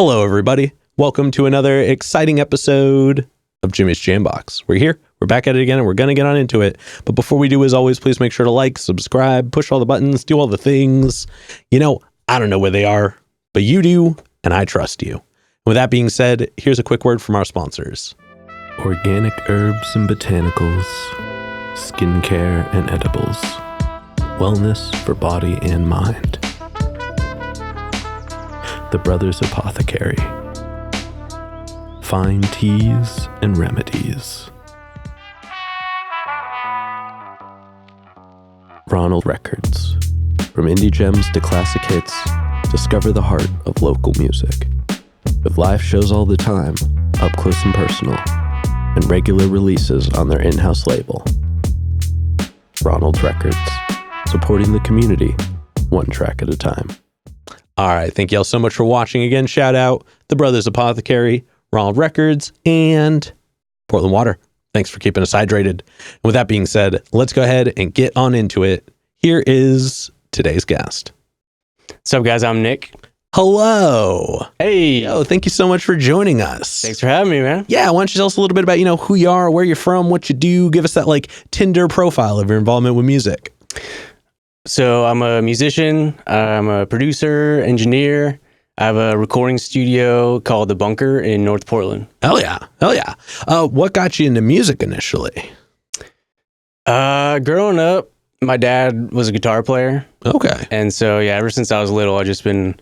Hello, everybody. Welcome to another exciting episode of Jimmy's Jambox. We're here. We're back at it again, and we're going to get on into it. But before we do, as always, please make sure to like, subscribe, push all the buttons, do all the things. You know, I don't know where they are, but you do, and I trust you. With that being said, here's a quick word from our sponsors. Organic herbs and botanicals, skincare and edibles, wellness for body and mind. The Brothers Apothecary. Fine teas and remedies. Ronald Records. From indie gems to classic hits, discover the heart of local music. With live shows all the time, up close and personal, and regular releases on their in-house label. Ronald Records. Supporting the community, one track at a time. All right, thank y'all so much for watching again. Shout out The Brothers Apothecary, Ronald Records, and Portland Water. Thanks for keeping us hydrated. And with that being said, let's go ahead and get on into it. Here is today's guest. What's up, guys? I'm Nick. Hello. Hey. Yo, thank you so much for joining us. Thanks for having me, man. Yeah, why don't you tell us a little bit about, who you are, where you're from, what you do. Give us that, Tinder profile of your involvement with music. So I'm a musician. I'm a producer, engineer. I have a recording studio called The Bunker in North Portland. Hell yeah. What got you into music initially? Growing up, my dad was a guitar player. Okay. And so, yeah, ever since I was little, there's been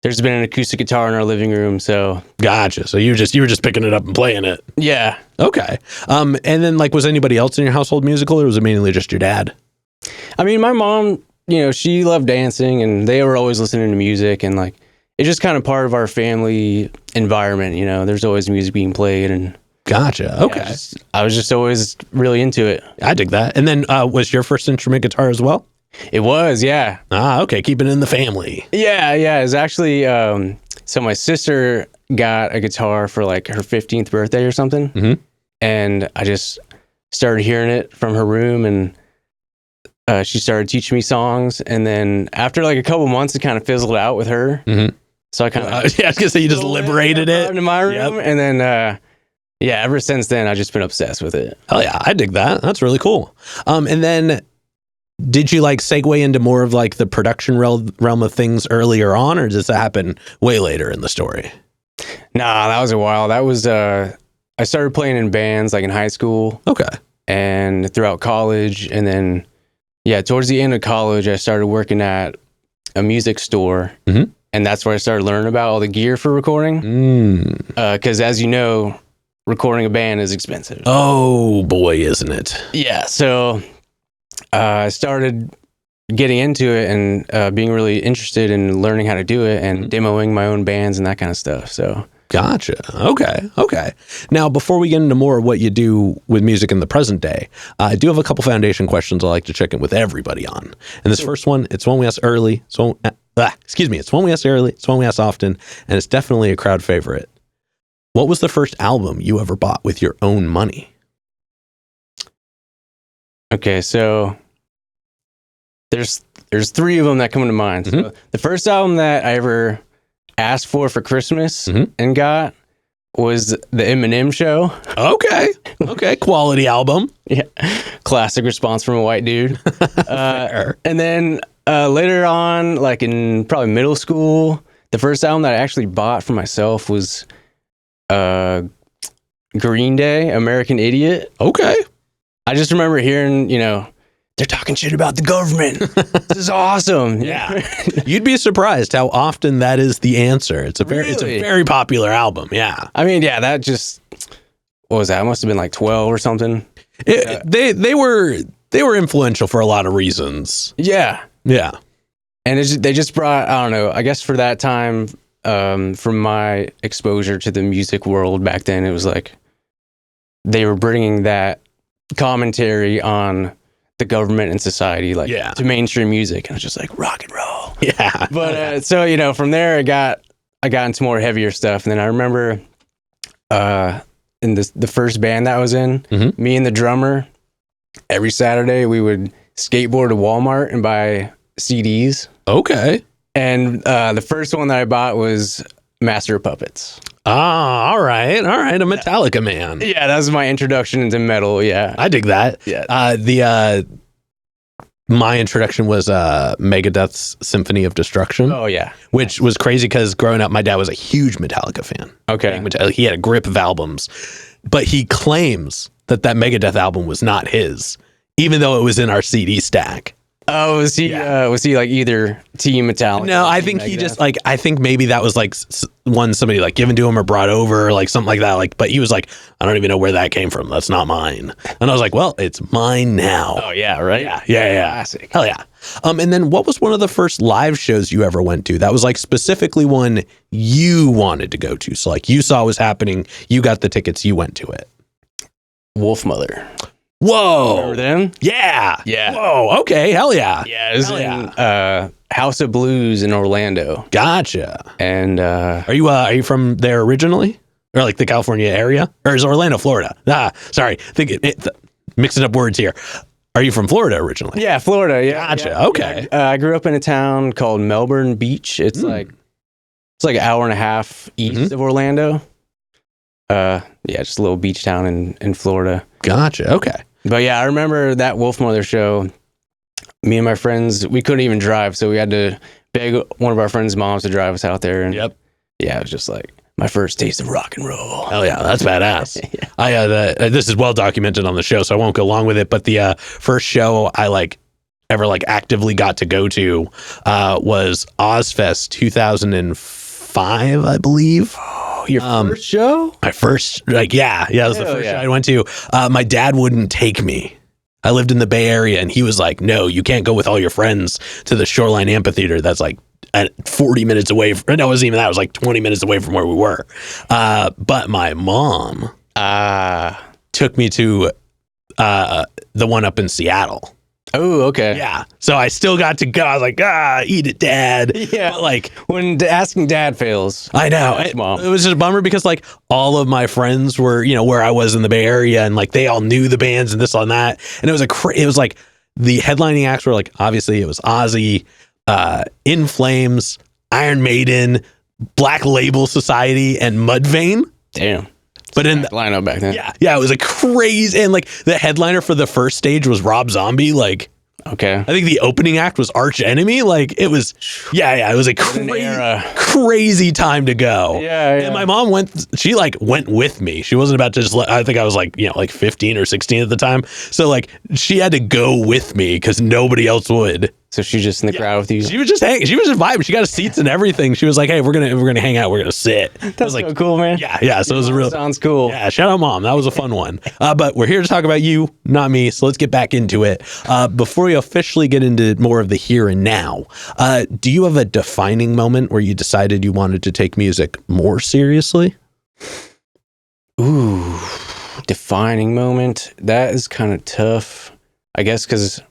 an acoustic guitar in our living room. So gotcha. So you were just picking it up and playing it. Yeah. Okay. And then was anybody else in your household musical, or was it mainly just your dad? I mean, my mom, she loved dancing, and they were always listening to music, and it's just kind of part of our family environment. There's always music being played, and gotcha. Okay. Yeah, I was just always really into it. I dig that. And then was your first instrument guitar as well? It was, yeah. Okay. Keeping it in the family. Yeah. It was actually, so my sister got a guitar for her 15th birthday or something. Mm-hmm. And I just started hearing it from her room, and she started teaching me songs. And then after a couple months, it kind of fizzled out with her. Mm-hmm. So I kind of, I was going to say you just liberated it into my room. Yep. And then, ever since then, I've just been obsessed with it. Hell yeah. I dig that. That's really cool. And then did you segue into more of the production realm of things earlier on, or does that happen way later in the story? Nah, that was a while. That was, I started playing in bands in high school. Okay. And throughout college. And then, towards the end of college, I started working at a music store. Mm-hmm. And that's where I started learning about all the gear for recording. Because as you know, recording a band is expensive. Oh boy, isn't it? Yeah. So I started getting into it and being really interested in learning how to do it and demoing my own bands and that kind of stuff. So gotcha. Okay. Now, before we get into more of what you do with music in the present day, I do have a couple foundation questions I like to check in with everybody on. And this first one, it's one we ask early. It's one we ask early. It's one we ask often, and it's definitely a crowd favorite. What was the first album you ever bought with your own money? Okay, so there's three of them that come to mind. Mm-hmm. So the first album that I ever asked for Christmas and got was the Eminem Show. Okay, quality album. Yeah, classic response from a white dude. And then later on, in probably middle school, the first album that I actually bought for myself was Green Day, American Idiot. Okay. I just remember hearing, they're talking shit about the government. This is awesome. Yeah. You'd be surprised how often that is the answer. It's a very popular album. Yeah. I mean, that just, what was that? It must have been 12 or something. They were influential for a lot of reasons. Yeah. Yeah. And they just brought, I don't know, I guess for that time, from my exposure to the music world back then, it was they were bringing that commentary on the government and society to mainstream music, and I was just rock and roll. Yeah. But so from there I got into more heavier stuff, and then I remember in the first band that I was in, me and the drummer, every Saturday we would skateboard to Walmart and buy CDs. Okay. And the first one that I bought was Master of Puppets. Ah, all right. A Metallica man. Yeah, that was my introduction into metal. Yeah, I dig that. Yeah. My introduction was Megadeth's Symphony of Destruction. Oh yeah, which was crazy because growing up, my dad was a huge Metallica fan. Okay. He had a grip of albums, but he claims that Megadeth album was not his, even though it was in our CD stack. Oh, was he like either Team Metallica? No, I think he just like, I think maybe that was like one somebody like given to him or brought over, or like something like that. Like, but he was like, I don't even know where that came from. That's not mine. And I was like, well, it's mine now. Oh yeah, right. Yeah. Classic. Hell yeah. And then what was one of the first live shows you ever went to? That was like specifically one you wanted to go to. So like you saw what was happening, you got the tickets, you went to it. Wolfmother. Whoa. Remember them? Yeah. Yeah. Whoa. Okay. Hell yeah. Yeah, it was in House of Blues in Orlando. Gotcha. And Are you from there originally, or like the California area, or is Orlando, Florida? Sorry, mixing up words here. Are you from Florida originally? yeah, Florida. Yeah. Gotcha. Yeah. Okay. Yeah. I grew up in a town called Melbourne Beach. It's like an hour and a half east of Orlando. Just a little beach town in Florida. Gotcha. Okay. But yeah, I remember that Wolfmother show. Me and my friends, we couldn't even drive, so we had to beg one of our friends' moms to drive us out there. And Yep. yeah, it was just like my first taste of rock and roll. Hell yeah, that's badass. Yeah. This is well documented on the show, so I won't go along with it. But the first show I ever actively got to go to was Ozfest 2005, I believe. Your first show? My first, it was the first show I went to. My dad wouldn't take me. I lived in the Bay Area, and he was like, no, you can't go with all your friends to the Shoreline Amphitheater. That's like at 40 minutes away. No, it wasn't even that. It was like 20 minutes away from where we were. But my mom took me to the one up in Seattle. Oh, okay. Yeah. So I still got to go. I was like, eat it, Dad. Yeah. But like when asking dad fails. I know. Mom. It was just a bummer because like all of my friends were, where I was in the Bay Area, and like they all knew the bands and this and that. And it was like the headlining acts were like, obviously it was Ozzy, In Flames, Iron Maiden, Black Label Society, and Mudvayne. Damn. But in the lineup back then. Yeah, it was a crazy, and like the headliner for the first stage was Rob Zombie. Like, okay, I think the opening act was Arch Enemy. Like, it was, it was a crazy time to go. Yeah. And my mom went with me. She wasn't about to just I think I was like 15 or 16 at the time. So like she had to go with me because nobody else would. So she's just in the crowd with you. She was just vibing. She got seats and everything. She was like, "Hey, we're gonna hang out. We're gonna sit." That's like, so cool, man. Yeah. So it was a real sounds cool. Yeah, shout out, Mom. That was a fun one. But we're here to talk about you, not me. So let's get back into it. Before we officially get into more of the here and now, do you have a defining moment where you decided you wanted to take music more seriously? Ooh, defining moment. That is kind of tough, I guess, because.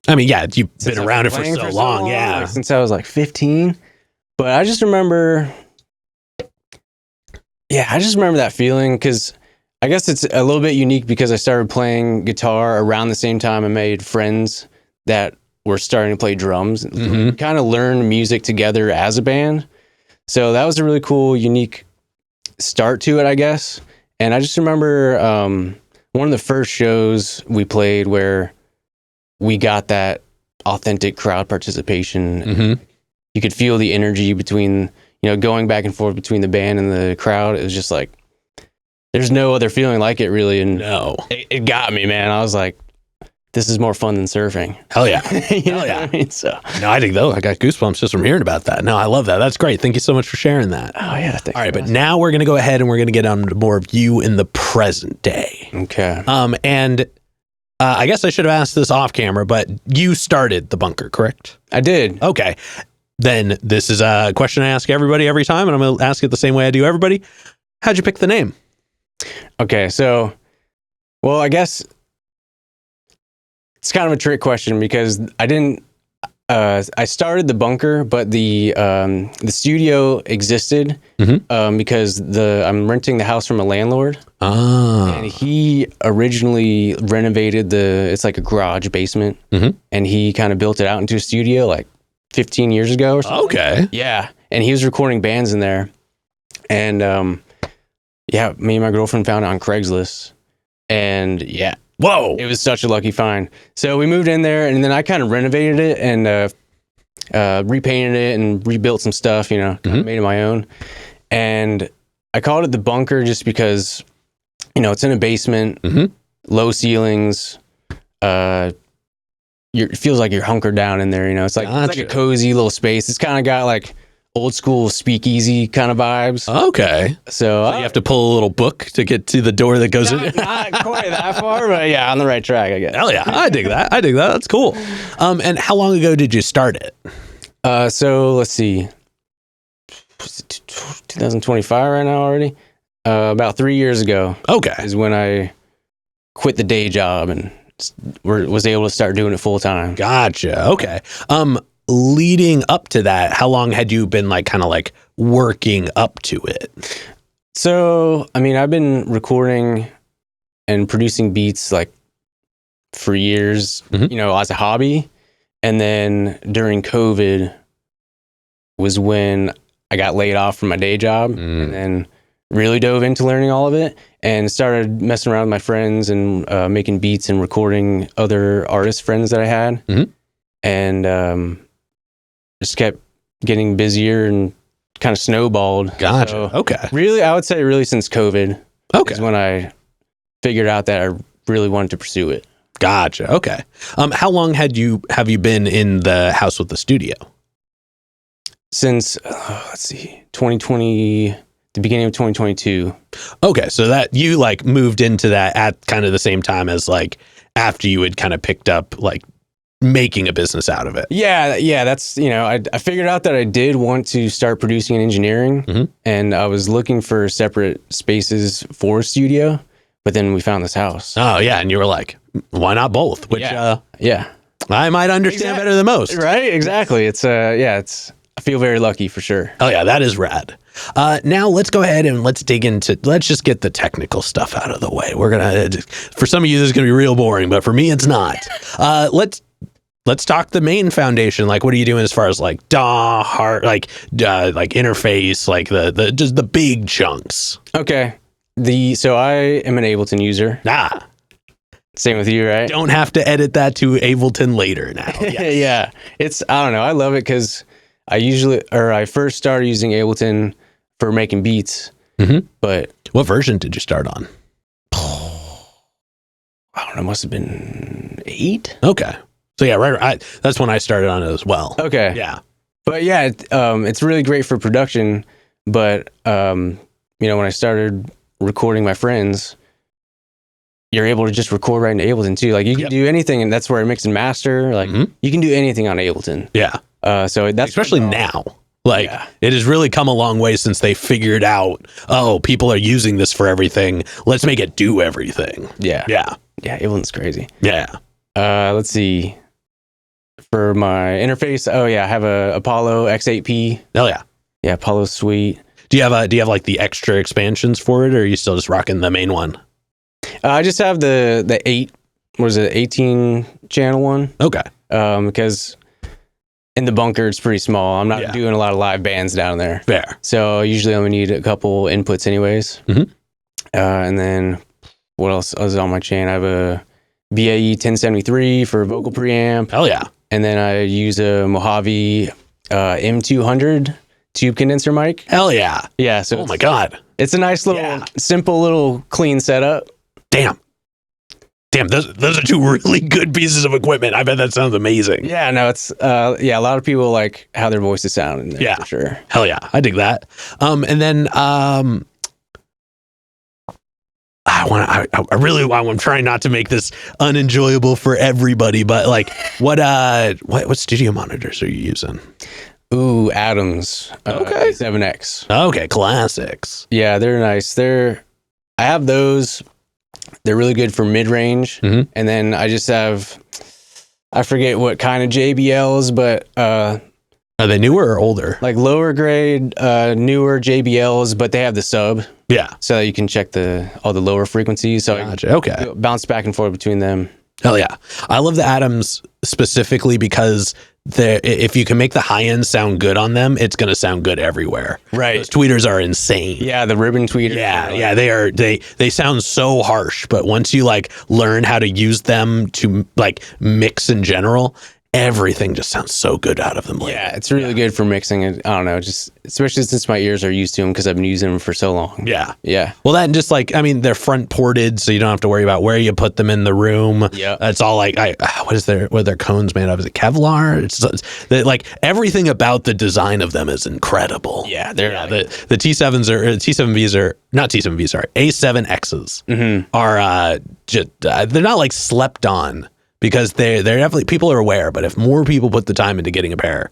I mean, yeah, you've been around it for so long, yeah. Like, since I was like 15. But I just remember that feeling because I guess it's a little bit unique because I started playing guitar around the same time I made friends that were starting to play drums. We kind of learned music together as a band. So that was a really cool, unique start to it, I guess. And I just remember one of the first shows we played where we got that authentic crowd participation. You could feel the energy between, going back and forth between the band and the crowd. It was just like, there's no other feeling like it really. And it got me, man. I was like, this is more fun than surfing. Hell yeah. Hell yeah. I mean? So, no, I think though, I got goosebumps just from hearing about that. No, I love that. That's great. Thank you so much for sharing that. Oh yeah. All right. But now we're going to go ahead and we're going to get on to more of you in the present day. Okay. And I guess I should have asked this off camera, but you started the bunker, correct? I did. Okay. Then this is a question I ask everybody every time, and I'm going to ask it the same way I do everybody. How'd you pick the name? Okay. So, well, I guess it's kind of a trick question because I didn't, I started the bunker, but the studio existed because I'm renting the house from a landlord. And he originally renovated it's like a garage basement, and he kind of built it out into a studio like 15 years ago or something. Okay. Yeah, and he was recording bands in there. And yeah, me and my girlfriend found it on Craigslist. And yeah, Whoa. it was such a lucky find. So we moved in there, and then I kind of renovated it and repainted it and rebuilt some stuff, you know, kind of made it my own. And I called it the bunker just because, you know, it's in a basement, low ceilings. It feels like you're hunkered down in there, you know. It's like, it's like a cozy little space. It's kind of got like old school speakeasy kind of vibes. Okay. So you have to pull a little book to get to the door that goes in. Not quite that far, but yeah, on the right track, I guess. Hell yeah. I dig that. That's cool. And how long ago did you start it? So let's see. 2025 right now already. About 3 years ago. Okay. Is when I quit the day job and was able to start doing it full time. Gotcha. Okay. Leading up to that, how long had you been like kind of like working up to it? So, I mean, I've been recording and producing beats like for years, you know, as a hobby. And then during COVID was when I got laid off from my day job and then really dove into learning all of it and started messing around with my friends and making beats and recording other artist friends that I had. And just kept getting busier and kind of snowballed. Gotcha. So okay. Really, I would say really since COVID is when I figured out that I really wanted to pursue it. Gotcha. Okay. How long have you been in the house with the studio? Since, let's see, 2020, the beginning of 2022. Okay. So that you like moved into that at kind of the same time as like after you had kind of picked up like making a business out of it. Yeah. That's, you know, I figured out that I did want to start producing and engineering and I was looking for separate spaces for a studio, but then we found this house. Oh yeah. And you were like, why not both? Which, yeah. I might understand better than most. Right. Exactly. I feel very lucky for sure. Oh yeah, that is rad. Now let's go ahead and let's just get the technical stuff out of the way. We're gonna, for some of you, this is gonna be real boring, but for me, it's not. Let's talk the main foundation. Like, what are you doing as far as like DAW, like interface, like the just the big chunks? Okay. So I am an Ableton user. Same with you, right? Don't have to edit that to Ableton later now. Yes. Yeah. I don't know. I love it because I first started using Ableton for making beats. But what version did you start on? I don't know. Must have been 8. Okay. So yeah, right. That's when I started on it as well. Okay. Yeah. But yeah, it's really great for production. But you know, when I started recording my friends, you're able to just record right into Ableton too. Like you can do anything, and that's where I mix and master. Like you can do anything on Ableton. Yeah. So that's especially now. Like it has really come a long way since they figured out, oh, people are using this for everything. Let's make it do everything. Yeah. Yeah. Yeah. Ableton's crazy. Yeah. Let's see. For my interface, I have a Apollo X8P. Oh yeah. Yeah, Apollo's sweet. Do you have like the extra expansions for it, or are you still just rocking the main one? I just have the 18 channel one. Okay. Because in the bunker it's pretty small. I'm not doing a lot of live bands down there. Fair. So I usually only need a couple inputs anyways. And then what else is on my chain? I have a BAE 1073 for vocal preamp. Hell yeah. And then I use a Mojave M200 tube condenser mic. Hell yeah. Yeah. So oh my God. It's a nice little, simple little clean setup. Damn, those are two really good pieces of equipment. I bet that sounds amazing. Yeah, no, it's a lot of people like how their voices sound in there, for sure. Hell yeah, I dig that. And then I'm trying not to make this unenjoyable for everybody, but like what studio monitors are you using? Ooh, Adams. Okay. 7X. Okay, classics. Yeah, they're nice. I have those. They're really good for mid-range. And then I just have, I forget what kind of JBLs, but are they newer or older? Like lower grade, newer JBLs, but they have the sub. Yeah. So you can check all the lower frequencies. So gotcha. Okay. bounce back and forth between them. Hell yeah. I love the Atoms specifically because if you can make the high end sound good on them, it's going to sound good everywhere. Right. Those tweeters are insane. Yeah, the ribbon tweeters. Yeah, they are. They sound so harsh, but once you like learn how to use them to like mix in general, everything just sounds so good out of them. Yeah, it's really good for mixing. I don't know, just especially since my ears are used to them because I've been using them for so long. Yeah. Well, that and just like, I mean, they're front ported, so you don't have to worry about where you put them in the room. Yeah, it's all like, what are their cones made of? Is it Kevlar? It's like everything about the design of them is incredible. Yeah, they're the T7s are T7Vs are not T7Vs, sorry, A7Xs are just they're not like slept on. Because they're definitely, people are aware, but if more people put the time into getting a pair,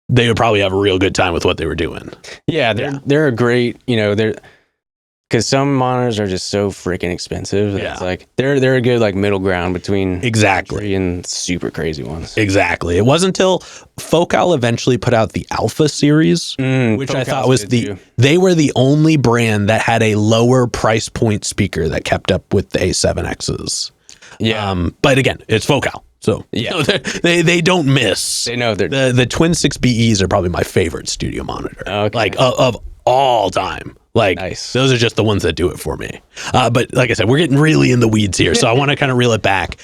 they would probably have a real good time with what they were doing. Yeah, they're a great, because some monitors are just so freaking expensive. It's like they're a good like middle ground between exactly and super crazy ones. Exactly. It wasn't until Focal eventually put out the Alpha series, which Focal's I thought was they were the only brand that had a lower price point speaker that kept up with the A7Xs. Yeah. But again, it's Focal. So they don't miss. They know the Twin 6BEs are probably my favorite studio monitor. Okay. Like of all time. Like those are just the ones that do it for me. But like I said, we're getting really in the weeds here. So I want to kind of reel it back.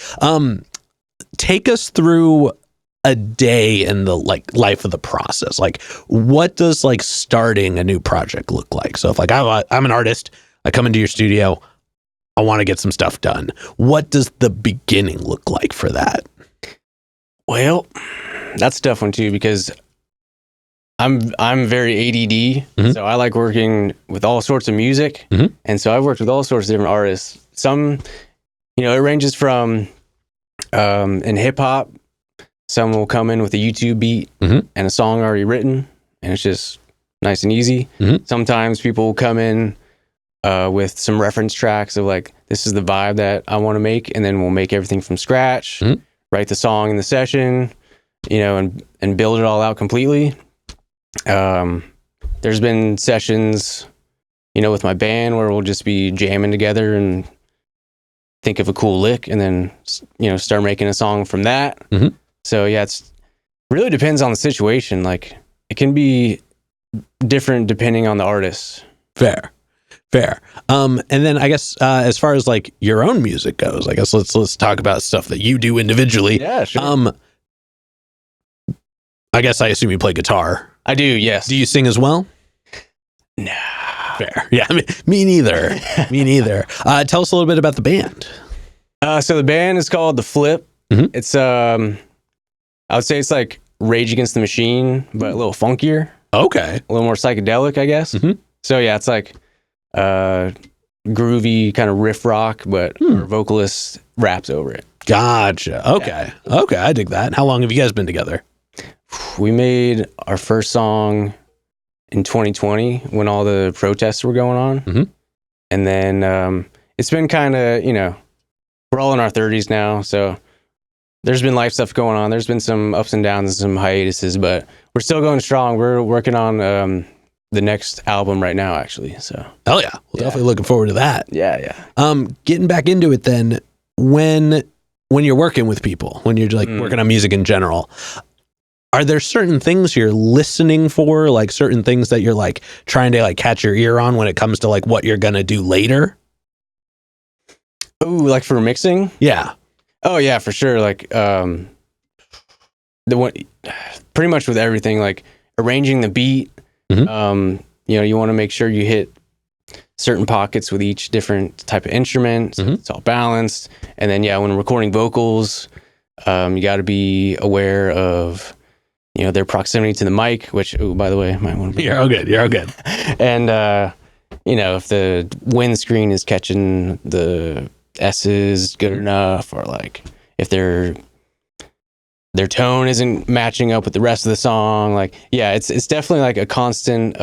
Take us through a day in the like life of the process. Like what does like starting a new project look like? So if like I'm an artist, I come into your studio, I want to get some stuff done. What does the beginning look like for that? Well, that's a tough one too because I'm very ADD, so I like working with all sorts of music, and so I've worked with all sorts of different artists. Some, it ranges from in hip hop. Some will come in with a YouTube beat and a song already written, and it's just nice and easy. Sometimes people will come in with some reference tracks of like, this is the vibe that I want to make, and then we'll make everything from scratch, write the song in the session, and build it all out completely. There's been sessions, with my band where we'll just be jamming together and think of a cool lick, and then start making a song from that. So yeah, it's really depends on the situation. Like it can be different depending on the artist. Fair. And then I guess as far as like your own music goes, I guess let's talk about stuff that you do individually. Yeah, sure. I guess I assume you play guitar. I do, yes. Do you sing as well? Nah. Fair. Yeah, me neither. Me neither. Tell us a little bit about the band. So the band is called The Flip. It's I would say it's like Rage Against the Machine, but a little funkier. Okay. A little more psychedelic, I guess. So yeah, it's like groovy kind of riff rock, but our vocalist raps over it. Gotcha. Okay. Yeah. Okay, I dig that. How long have you guys been together? We made our first song in 2020 when all the protests were going on. And then it's been kind of, we're all in our 30s now, so there's been life stuff going on. There's been some ups and downs and some hiatuses, but we're still going strong. We're working on the next album right now, actually. So hell yeah, definitely looking forward to that. Yeah. Getting back into it then, when you're working with people, when you're like working on music in general, are there certain things you're listening for, like certain things that you're like trying to like catch your ear on when it comes to like what you're gonna do later? Ooh, like for mixing? Yeah. Oh yeah, for sure. Like the one, pretty much with everything, like arranging the beat. You want to make sure you hit certain pockets with each different type of instrument. So it's all balanced. And then when recording vocals, you got to be aware of their proximity to the mic, which, by the way, might want to. You're all good. And if the windscreen is catching the S's good enough, or like if their tone isn't matching up with the rest of the song, like it's definitely like a constant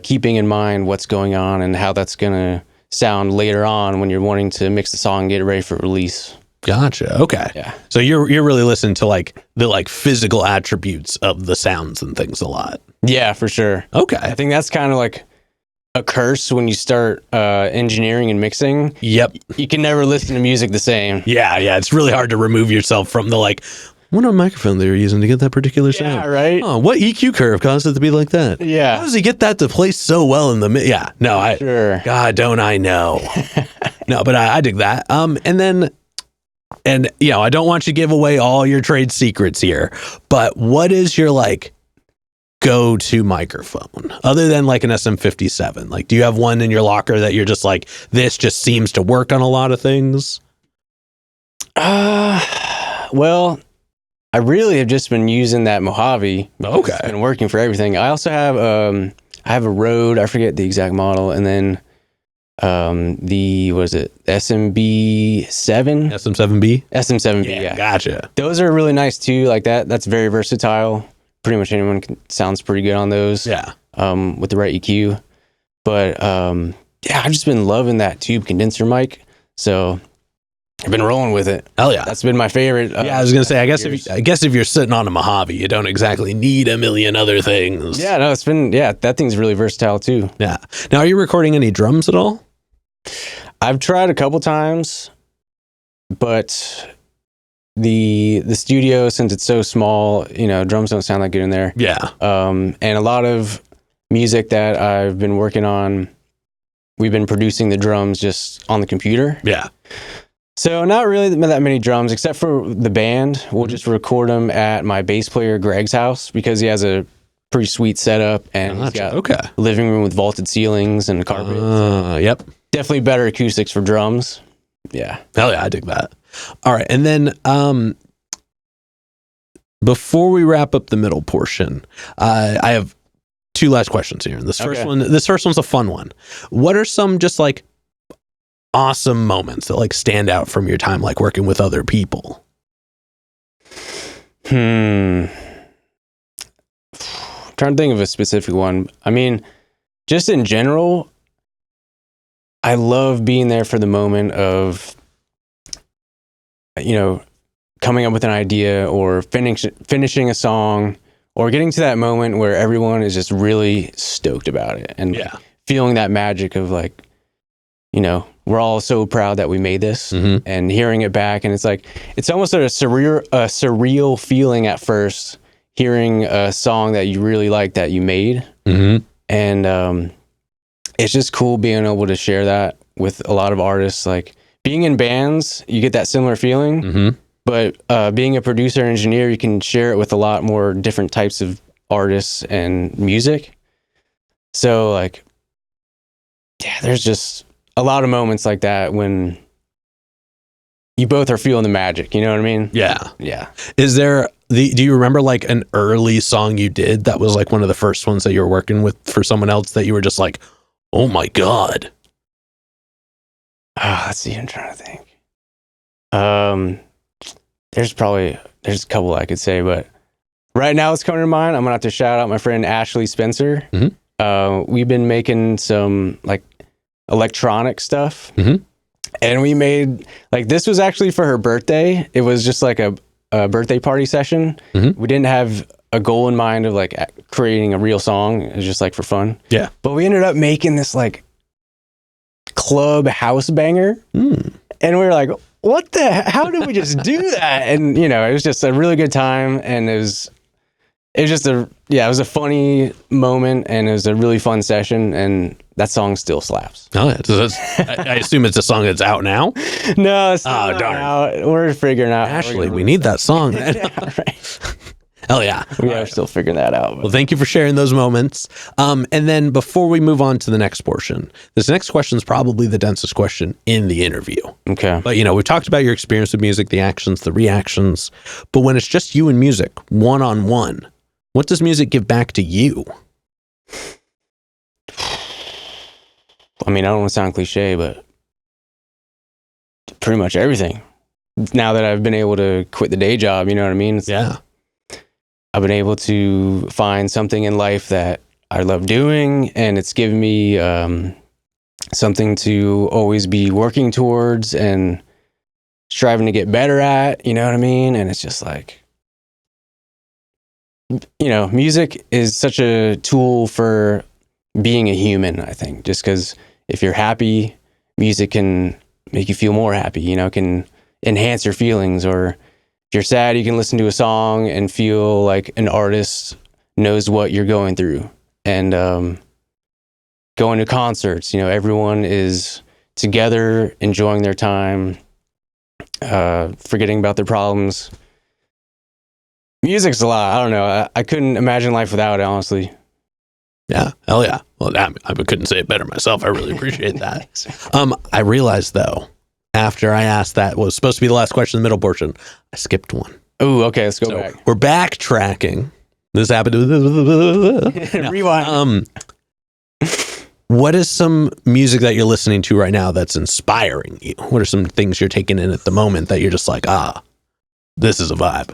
keeping in mind what's going on and how that's gonna sound later on when you're wanting to mix the song and get it ready for release. Gotcha. Okay. Yeah. So you're really listening to like the like physical attributes of the sounds and things a lot. Yeah, for sure. Okay. I think that's kind of like a curse when you start engineering and mixing. Yep. You can never listen to music the same. Yeah. It's really hard to remove yourself from the like, what microphone they were using to get that particular sound. Yeah, right. Oh, what EQ curve caused it to be like that? Yeah. How does he get that to play so well in the yeah. No, Sure. God, don't I know. No, but I dig that. And you know, I don't want you to give away all your trade secrets here, but what is your like go-to microphone other than like an SM57? Like, do you have one in your locker that you're just like, this just seems to work on a lot of things? Well, I really have just been using that Mojave. Okay. It's been working for everything. I also have I have a Rode, I forget the exact model, and then the SMB7? SM7B? SM7B, yeah. Gotcha. Those are really nice too, like that. That's very versatile. Pretty much anyone sounds pretty good on those. Yeah. With the right EQ. But yeah, I've just been loving that tube condenser mic. So I've been rolling with it. Hell yeah. That's been my favorite. Yeah, I was gonna say, I guess if you're sitting on a Mojave, you don't exactly need a million other things. Yeah, no, that thing's really versatile too. Yeah. Now, are you recording any drums at all? I've tried a couple times, but the studio, since it's so small, you know, drums don't sound that good in there. Yeah. And a lot of music that I've been working on, we've been producing the drums just on the computer. Yeah. So not really that many drums, except for the band. We'll just record them at my bass player Greg's house because he has a pretty sweet setup and he's got a living room with vaulted ceilings and carpet. Yep. Definitely better acoustics for drums. Yeah. Hell yeah, I dig that. All right, and then before we wrap up the middle portion, I have two last questions here. And this first one's a fun one. What are some just like awesome moments that like stand out from your time like working with other people? I'm trying to think of a specific one. I mean, just in general, I love being there for the moment of, you know, coming up with an idea or finishing a song or getting to that moment where everyone is just really stoked about it and feeling that magic of like, you know, we're all so proud that we made this and hearing it back. And it's like, it's almost a surreal feeling at first, hearing a song that you really like that you made. And it's just cool being able to share that with a lot of artists. Like being in bands, you get that similar feeling, but being a producer engineer, you can share it with a lot more different types of artists and music. So like, yeah, there's just a lot of moments like that when you both are feeling the magic, you know what I mean? Yeah. Yeah. Is there do you remember like an early song you did that was like one of the first ones that you were working with for someone else that you were just like, oh my God? Let's see, I'm trying to think. There's a couple I could say, but right now it's coming to mind. I'm gonna have to shout out my friend Ashley Spencer. We've been making some like electronic stuff, and we made like, this was actually for her birthday. It was just like a birthday party session. We didn't have a goal in mind of like creating a real song. It was just like for fun. Yeah. But we ended up making this like club house banger, and we were like, how did we just do that? And you know, it was just a really good time, and it was just it was a funny moment, and it was a really fun session, and that song still slaps. Oh yeah. I assume it's a song that's out now? No, it's not out. We're figuring out. Ashley, we need that song. Yeah, right. Hell yeah. We are still figuring that out. Well, thank you for sharing those moments. And then before we move on to the next portion, this next question is probably the densest question in the interview. Okay. But, you know, we've talked about your experience with music, the actions, the reactions. But when it's just you and music, one-on-one, what does music give back to you? I mean, I don't want to sound cliche, but pretty much everything. Now that I've been able to quit the day job, you know what I mean? I've been able to find something in life that I love doing, and it's given me something to always be working towards and striving to get better at, you know what I mean? And it's just like, you know, music is such a tool for being a human, I think. Just because if you're happy, music can make you feel more happy, you know, can enhance your feelings. Or if you're sad, you can listen to a song and feel like an artist knows what you're going through. And going to concerts, you know, everyone is together, enjoying their time, forgetting about their problems. Music's a lot. I don't know. I couldn't imagine life without it, honestly. Yeah, hell yeah. Well, I couldn't say it better myself. I really appreciate that. I realized though, after I asked that was supposed to be the last question in the middle portion, I skipped one. Oh, okay. Let's go back. We're backtracking. This happened. No. Rewind. What is some music that you're listening to right now that's inspiring you? What are some things you're taking in at the moment that you're just like, this is a vibe?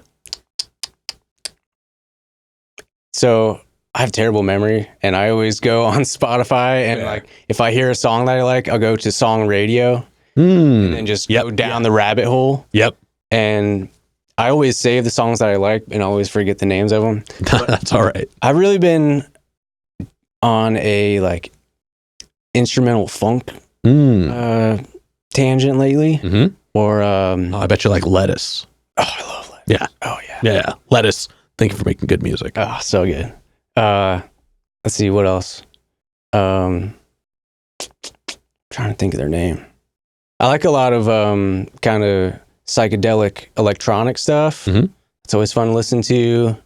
So I have terrible memory, and I always go on Spotify, and like if I hear a song that I like, I'll go to song radio and then just go down the rabbit hole. Yep. And I always save the songs that I like, and I always forget the names of them. That's all right. I've really been on a like instrumental funk tangent lately. Mm-hmm. Or I bet you like Lettuce. Oh, I love Lettuce. Yeah. Oh yeah. Yeah. Lettuce. Thank you for making good music. Oh, so good. Let's see what else. Trying to think of their name. I like a lot of kind of psychedelic electronic stuff. Mm-hmm. It's always fun to listen to.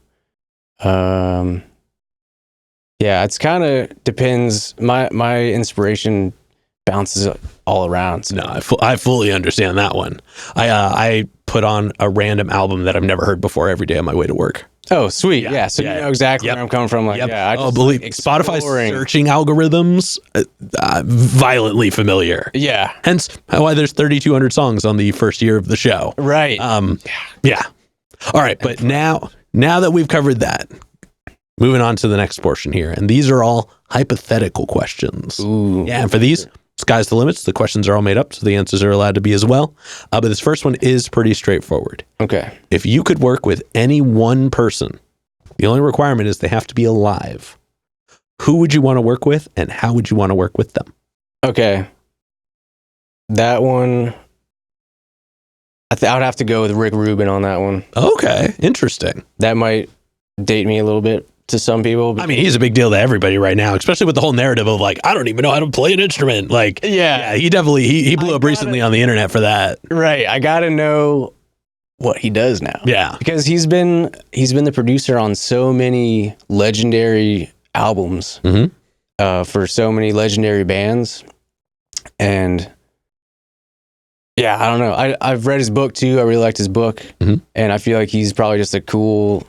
Yeah, it's kind of depends. My inspiration bounces all around. So. No, I fully understand that one. I put on a random album that I've never heard before every day on my way to work. Oh, sweet. Yeah. So you know exactly where I'm coming from. Like, yeah, I just believe Spotify's searching algorithms violently familiar. Yeah. Hence why there's 3,200 songs on the first year of the show. Right. Yeah. All right. But now that we've covered that, moving on to the next portion here. And these are all hypothetical questions. Ooh. Yeah. And for these, sky's the limits. The questions are all made up, so the answers are allowed to be as well. But this first one is pretty straightforward. Okay. If you could work with any one person, the only requirement is they have to be alive. Who would you want to work with, and how would you want to work with them? Okay. That one, I would have to go with Rick Rubin on that one. Okay. Interesting. That might date me a little bit to some people. I mean, he's a big deal to everybody right now, especially with the whole narrative of like, I don't even know how to play an instrument. Like, yeah, he definitely, he blew up recently on the internet for that. Right. I got to know what he does now. Yeah. Because he's been the producer on so many legendary albums for so many legendary bands. And yeah, I don't know. I've read his book too. I really liked his book. And I feel like he's probably just a cool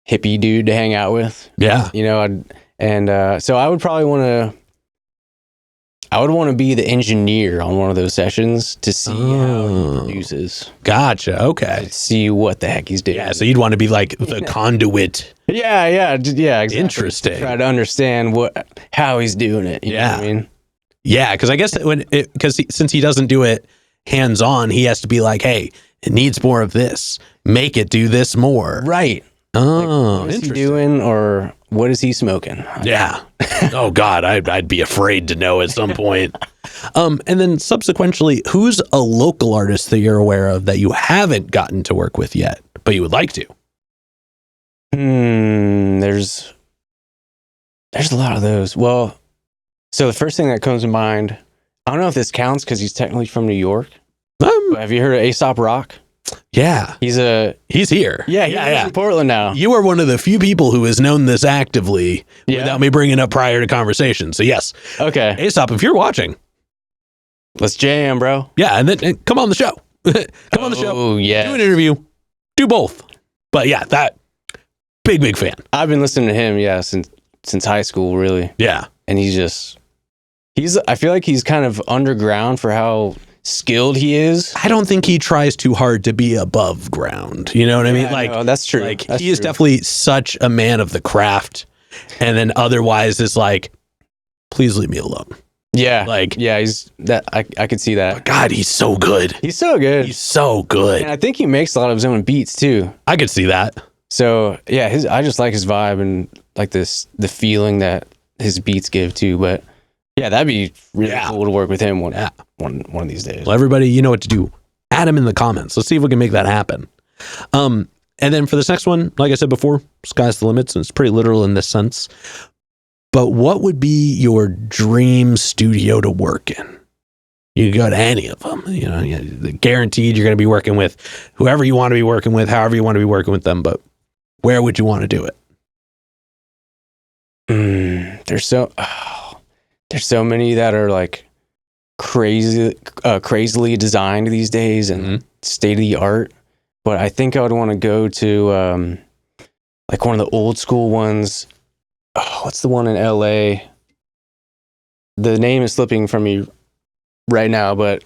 hippie dude to hang out with. Yeah. You know, so I would probably want to be the engineer on one of those sessions to see how he produces. Gotcha. Okay. To see what the heck he's doing. Yeah. So you'd want to be like the conduit. Yeah. Exactly. Interesting. Try to understand how he's doing it. You know what I mean? Yeah. Because I guess since he doesn't do it hands on, he has to be like, hey, it needs more of this. Make it do this more. Right. Oh, what is he doing, or what is he smoking? Yeah. Oh God, I'd be afraid to know at some point. And then subsequently, who's a local artist that you're aware of that you haven't gotten to work with yet, but you would like to? There's a lot of those. Well, so the first thing that comes to mind, I don't know if this counts because he's technically from New York. Have you heard of Aesop Rock? Yeah. He's here. Yeah, he's in Portland now. You are one of the few people who has known this actively without me bringing it up prior to conversation. So yes. Okay. Aesop, if you're watching, let's jam, bro. Yeah, and then come on the show. Come on the show. Oh, yeah. Do an interview. Do both. But yeah, that big fan. I've been listening to him, since high school, really. Yeah. And I feel like he's kind of underground for how skilled he is. I don't think he tries too hard to be above ground. You know what I mean? Like, no, that's true. Like, he is definitely such a man of the craft, and then otherwise is like, please leave me alone. Yeah. Like, yeah, he's that. I could see that. But God, he's so good. He's so good. He's so good. And I think he makes a lot of his own beats too. I could see that. So yeah, I just like his vibe and like the feeling that his beats give too. But yeah, that'd be really cool to work with him one of these days. Well, everybody, you know what to do. Add him in the comments. Let's see if we can make that happen. And then for this next one, like I said before, sky's the limits, and it's pretty literal in this sense. But what would be your dream studio to work in? You can go to any of them. You know, guaranteed you're going to be working with whoever you want to be working with, however you want to be working with them. But where would you want to do it? There's so many that are like crazily designed these days and state of the art. But I think I would want to go to like one of the old school ones. Oh, what's the one in LA? The name is slipping from me right now, but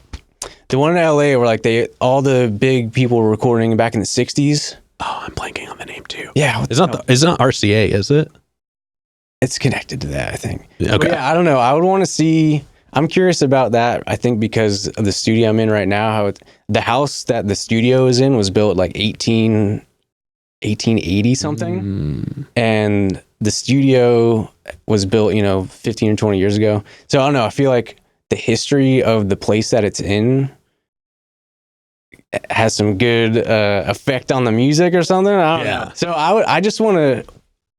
the one in LA where like all the big people were recording back in the 60s. Oh, I'm blanking on the name too. Yeah. It's not RCA, is it? It's connected to that, I think. Okay. But yeah, I don't know. I would want to see. I'm curious about that. I think because of the studio I'm in right now, the house that the studio is in was built like 1880 something. And the studio was built, 15 or 20 years ago. So I don't know. I feel like the history of the place that it's in has some good effect on the music or something. I don't know. So I just want to,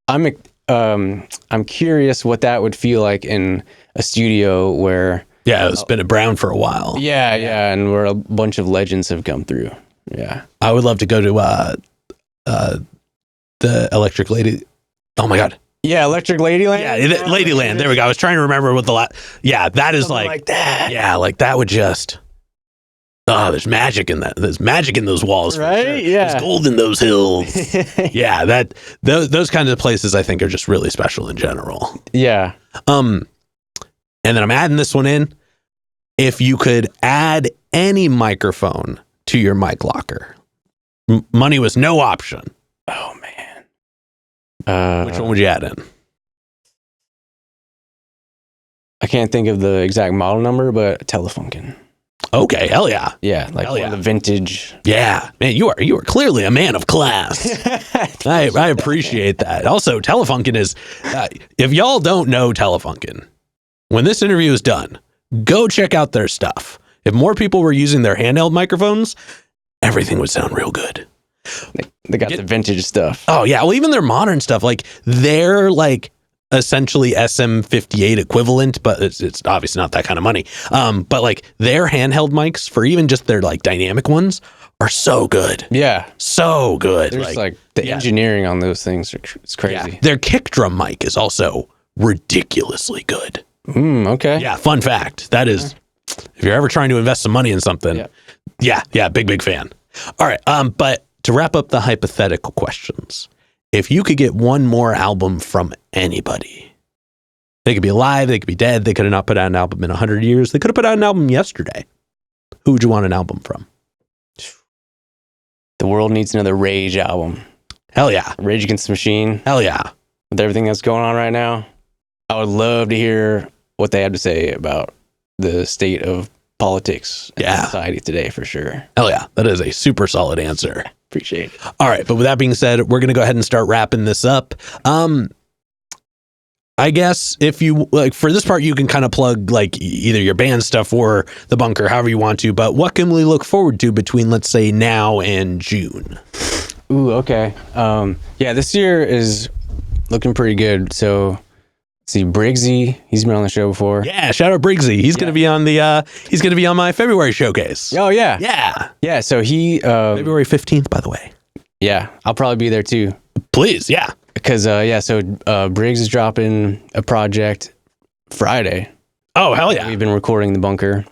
I'm curious what that would feel like in a studio where it's been around for a while. And where a bunch of legends have come through. I would love to go to the Electric Lady. Oh my god. Electric Ladyland. Ladyland. There we go. I was trying to remember what that is like that. Yeah, like that would just. Oh, there's magic in that. There's magic in those walls, right? Sure. Yeah, there's gold in those hills. Those kinds of places I think are just really special in general. Yeah. And then I'm adding this one in. If you could add any microphone to your mic locker, money was no option. Oh man. Which one would you add in? I can't think of the exact model number, but a Telefunken. Okay, hell yeah. Yeah, like one of the vintage. Yeah, man, you are clearly a man of class. I appreciate that. Also, Telefunken is, if y'all don't know Telefunken, when this interview is done, go check out their stuff. If more people were using their handheld microphones, everything would sound real good. They got the vintage stuff. Oh yeah, well even their modern stuff, like they're like essentially SM58 equivalent, but it's obviously not that kind of money. But like their handheld mics for even just their like dynamic ones are so good. Yeah, so good. There's like the engineering on those things it's crazy. Yeah. Their kick drum mic is also ridiculously good. Okay. Yeah, fun fact. That is, if you're ever trying to invest some money in something, big fan. All right, but to wrap up the hypothetical questions, if you could get one more album from anybody, they could be alive, they could be dead, they could have not put out an album in 100 years, they could have put out an album yesterday. Who would you want an album from? The world needs another Rage album. Hell yeah. Rage Against the Machine. Hell yeah. With everything that's going on right now, I would love to hear what they have to say about the state of politics and society today, for sure. Hell yeah. That is a super solid answer. Appreciate it. All right, but with that being said, we're going to go ahead and start wrapping this up. I guess if you like for this part, you can kind of plug like either your band stuff or the bunker, however you want to. But what can we look forward to between, let's say, now and June? Ooh, okay. This year is looking pretty good. So, let's see, Briggsy, he's been on the show before. Yeah, shout out Briggsy. He's going to be on he's going to be on my February showcase. Oh yeah, yeah. So he February 15th, by the way. Yeah, I'll probably be there too. Please, yeah. Because so Briggs is dropping a project Friday. Oh hell yeah! We've been recording the bunker,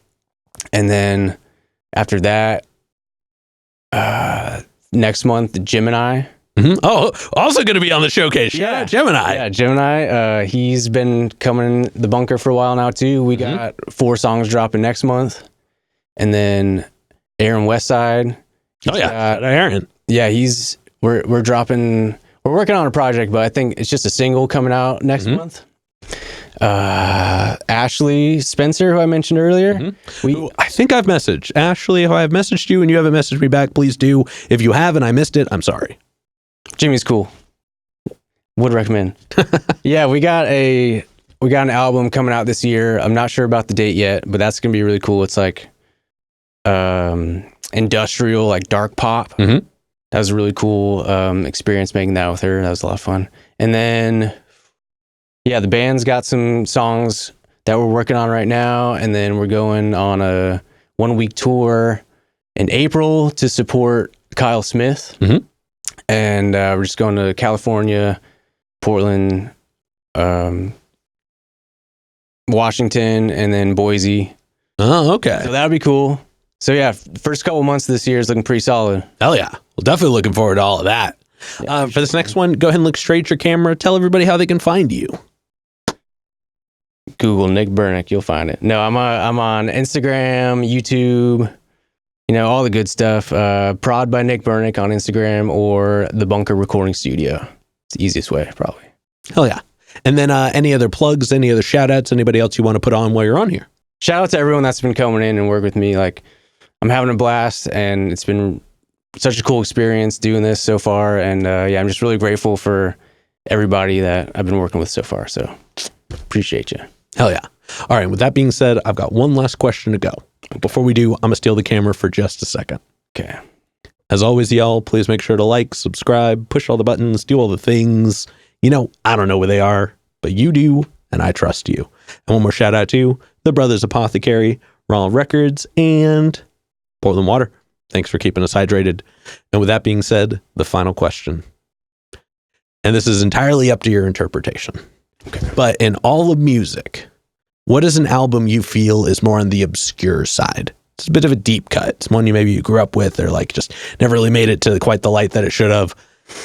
and then after that, next month, Gemini. Mm-hmm. Oh, also going to be on the showcase. Shout out Gemini. Yeah, Gemini. He's been coming in the bunker for a while now too. We got 4 songs dropping next month, and then Aaron Westside. Aaron. Yeah, we're dropping. We're working on a project, but I think it's just a single coming out next month. Ashley Spencer, who I mentioned earlier. I think I've messaged Ashley. If I have messaged you and you haven't messaged me back, please do. If you have and I missed it, I'm sorry. Jimmy's cool. Would recommend. Yeah, we got we got an album coming out this year. I'm not sure about the date yet, but that's gonna be really cool. It's like industrial, like dark pop. Mm-hmm. That was a really cool experience making that with her. That was a lot of fun. And then, yeah, the band's got some songs that we're working on right now, and then we're going on a 1-week tour in April to support Kyle Smith. Mm-hmm. And we're just going to California, Portland, Washington, and then Boise. Oh, okay. So that'll be cool. So yeah, first couple months of this year is looking pretty solid. Hell yeah. Well, definitely looking forward to all of that. Yeah, for this next one, go ahead and look straight at your camera. Tell everybody how they can find you. Google Nick Bernyk, you'll find it. No, I'm on Instagram, YouTube, all the good stuff. Prod by Nick Bernyk on Instagram, or the Bunker Recording Studio. It's the easiest way, probably. Hell yeah. And then any other plugs, any other shout outs, anybody else you want to put on while you're on here? Shout out to everyone that's been coming in and work with me. Like, I'm having a blast, and it's been such a cool experience doing this so far. And I'm just really grateful for everybody that I've been working with so far. So appreciate you. Hell yeah. All right. With that being said, I've got one last question to go. Before we do, I'm going to steal the camera for just a second. Okay. As always, y'all, please make sure to like, subscribe, push all the buttons, do all the things. I don't know where they are, but you do, and I trust you. And one more shout out to the Brothers Apothecary, Raw Records, and Portland Water. Thanks for keeping us hydrated. And with that being said, the final question. And this is entirely up to your interpretation. Okay. But in all of music, what is an album you feel is more on the obscure side? It's a bit of a deep cut. It's one you grew up with, or like just never really made it to quite the light that it should have.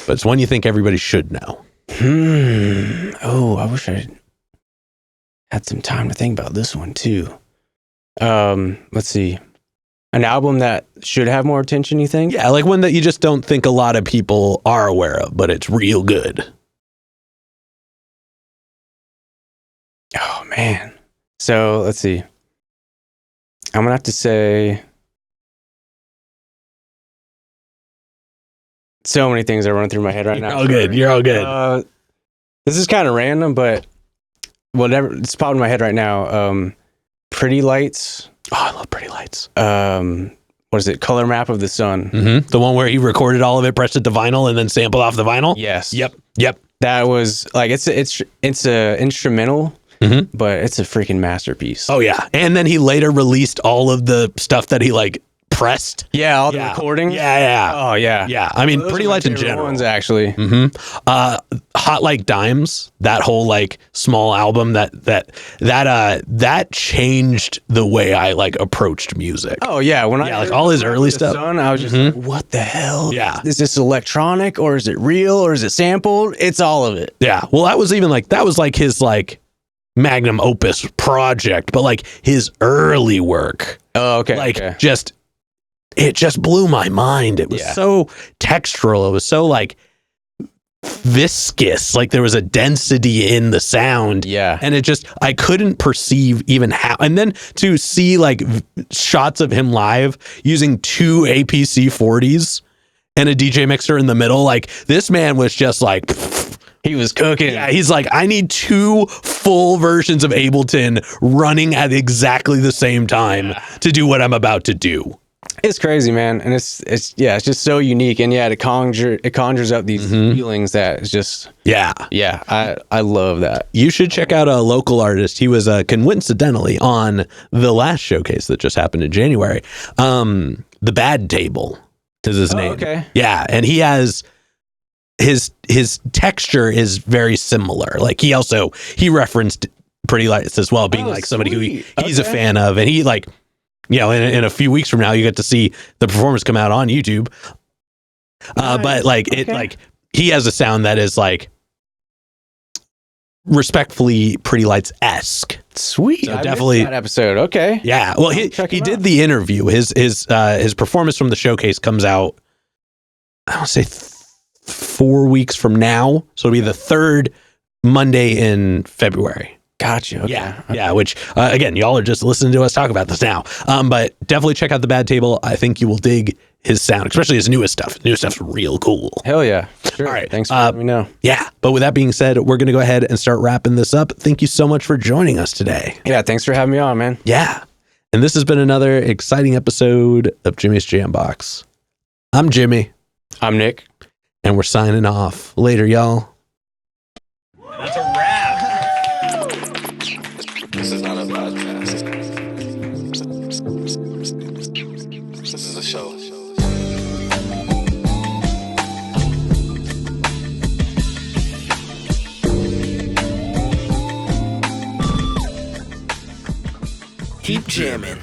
But it's one you think everybody should know. Oh, I wish I had some time to think about this one too. Let's see. An album that should have more attention, you think? Yeah, like one that you just don't think a lot of people are aware of, but it's real good. Oh, man. So, let's see. I'm going to have to say so many things are running through my head right now. You're all good. This is kind of random, but whatever. It's popping in my head right now. Pretty Lights. Oh, I love Pretty Lights. What is it? Color Map of the Sun. Mm-hmm. The one where he recorded all of it, pressed it to vinyl, and then sampled off the vinyl? Yes. Yep. That was like, it's a instrumental, but it's a freaking masterpiece. Oh, yeah. And then he later released all of the stuff that he pressed. Yeah, all the recording. Yeah. Oh, yeah. Yeah. I mean, Pretty Lights in general. Ones, actually. Hot Like Dimes, that whole small album that changed the way I approached music. Oh yeah, when I all his early stuff. I was just like, what the hell? Yeah. Is this electronic, or is it real, or is it sampled? It's all of it. Yeah. Well, that was even his magnum opus project, but his early work. Oh, okay. It just blew my mind. It was so textural. It was so viscous. There was a density in the sound. Yeah. And I couldn't perceive even how. And then to see shots of him live using 2 APC 40s and a DJ mixer in the middle, this man was just he was cooking. Yeah, he's I need 2 full versions of Ableton running at exactly the same time to do what I'm about to do. It's crazy, man, and it's just so unique, and it conjures up these feelings that it's just I love that. You should check out a local artist. He was coincidentally on the last showcase that just happened in January. The Bad Table is his name. Okay, yeah, and he has his texture is very similar. He referenced Pretty Lights as well, being somebody who he's a fan of, and he in a few weeks from now, you get to see the performance come out on YouTube. But he has a sound that is respectfully Pretty Lights-esque. Sweet. So definitely that episode. Okay. Yeah. Well, he did the interview. His performance from the showcase comes out, I want to say 4 weeks from now. So it'll be the 3rd Monday in February. Gotcha. Okay. Yeah. Which again, y'all are just listening to us talk about this now. But definitely check out The Bad Table. I think you will dig his sound, especially his newest stuff. New stuff's real cool. Hell yeah. Sure. All right. Thanks for letting me know. Yeah. But with that being said, we're going to go ahead and start wrapping this up. Thank you so much for joining us today. Yeah. Thanks for having me on, man. Yeah. And this has been another exciting episode of Jimmy's Jambox. I'm Jimmy. I'm Nick. And we're signing off. Later, y'all. That's a wrap. This is not a podcast. This is a show. Keep jamming.